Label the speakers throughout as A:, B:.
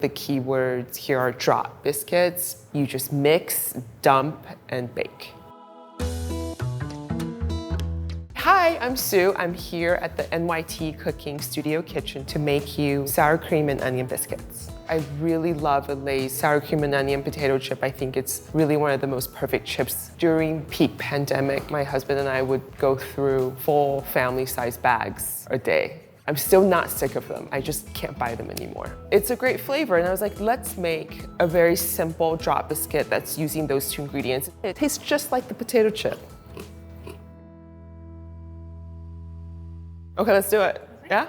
A: The key words here are drop biscuits. You just mix, dump, and bake. Hi, I'm Sue. I'm here at the NYT Cooking Studio Kitchen to make you sour cream and onion biscuits. I really love a Lay's sour cream and onion potato chip. I think it's really one of the most perfect chips. During peak pandemic, my husband and I would go through full family-sized bags a day. I'm still not sick of them. I just can't buy them anymore. It's a great flavor, and I was like, let's make a very simple drop biscuit that's using those two ingredients. It tastes just like the potato chip. Okay, let's do it. Yeah?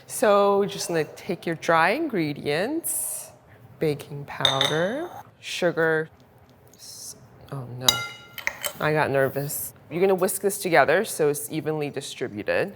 A: So just gonna take your dry ingredients, baking powder, sugar. Oh no, I got nervous. You're gonna whisk this together so it's evenly distributed.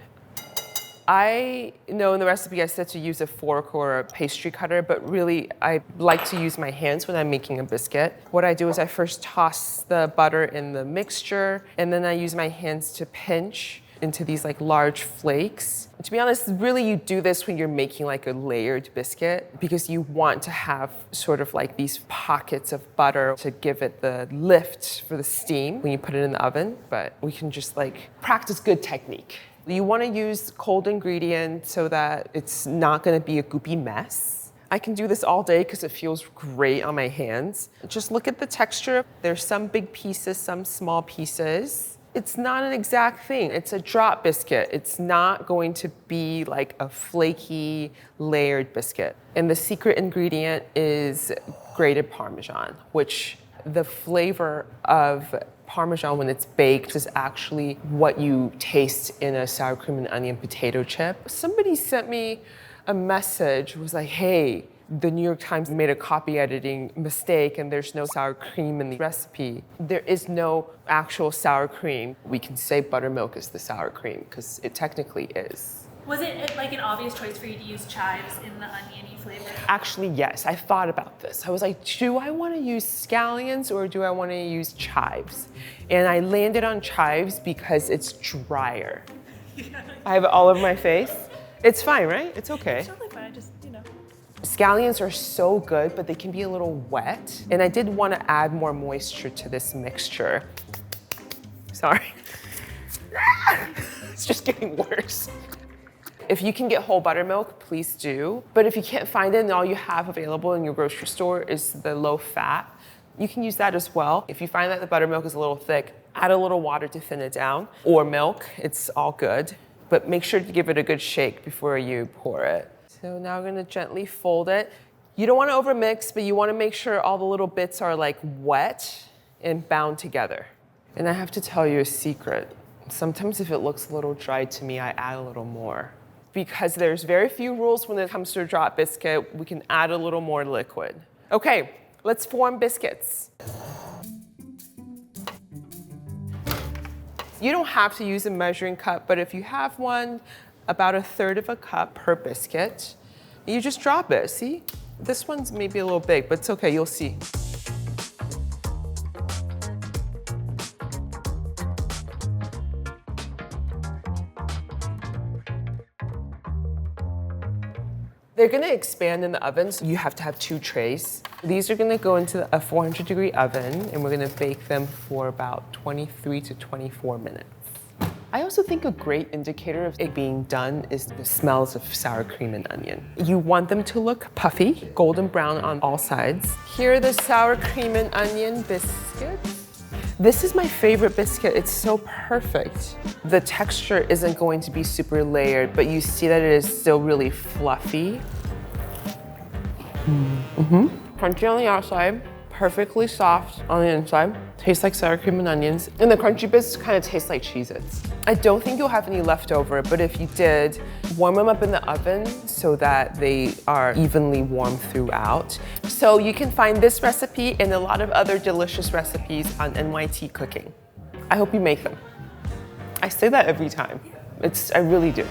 A: I know in the recipe I said to use a fork or a pastry cutter, but really I like to use my hands when I'm making a biscuit. What I do is I first toss the butter in the mixture, and then I use my hands to pinch into these like large flakes. To be honest, really you do this when you're making like a layered biscuit because you want to have sort of like these pockets of butter to give it the lift for the steam when you put it in the oven, but we can just like practice good technique. You want to use cold ingredients so that it's not going to be a goopy mess. I can do this all day because it feels great on my hands. Just look at the texture. There's some big pieces, some small pieces. It's not an exact thing. It's a drop biscuit. It's not going to be like a flaky, layered biscuit. And the secret ingredient is grated Parmesan, which the flavor of Parmesan when it's baked is actually what you taste in a sour cream and onion potato chip. Somebody sent me a message, was like, hey, the New York Times made a copy editing mistake and there's no sour cream in the recipe. There is no actual sour cream. We can say buttermilk is the sour cream because it technically is.
B: Was it like an obvious choice for you to use chives in the oniony flavor?
A: Actually, yes, I thought about this. I was like, do I want to use scallions or do I want to use chives? And I landed on chives because it's drier. I have it all over my face. It's fine, right? It's okay.
B: It's totally fine, I just, you know.
A: Scallions are so good, but they can be a little wet. And I did want to add more moisture to this mixture. Sorry. It's just getting worse. If you can get whole buttermilk, please do. But if you can't find it and all you have available in your grocery store is the low fat, you can use that as well. If you find that the buttermilk is a little thick, add a little water to thin it down, or milk, it's all good. But make sure to give it a good shake before you pour it. So now I'm gonna gently fold it. You don't wanna overmix, but you wanna make sure all the little bits are like wet and bound together. And I have to tell you a secret. Sometimes if it looks a little dry to me, I add a little more. Because there's very few rules when it comes to a drop biscuit, we can add a little more liquid. Okay, let's form biscuits. You don't have to use a measuring cup, but if you have one, about 1/3 of a cup per biscuit, you just drop it, see? This one's maybe a little big, but it's okay, you'll see. They're gonna expand in the oven, so you have to have 2 trays. These are gonna go into a 400-degree oven, and we're gonna bake them for about 23 to 24 minutes. I also think a great indicator of it being done is the smells of sour cream and onion. You want them to look puffy, golden brown on all sides. Here are the sour cream and onion biscuits. This is my favorite biscuit. It's so perfect. The texture isn't going to be super layered, but you see that it is still really fluffy. Crunchy on the outside, perfectly soft on the inside. Tastes like sour cream and onions. And the crunchy bits kind of taste like Cheez-Its. I don't think you'll have any left over, but if you did, warm them up in the oven so that they are evenly warm throughout. So you can find this recipe and a lot of other delicious recipes on NYT Cooking. I hope you make them. I say that every time. I really do.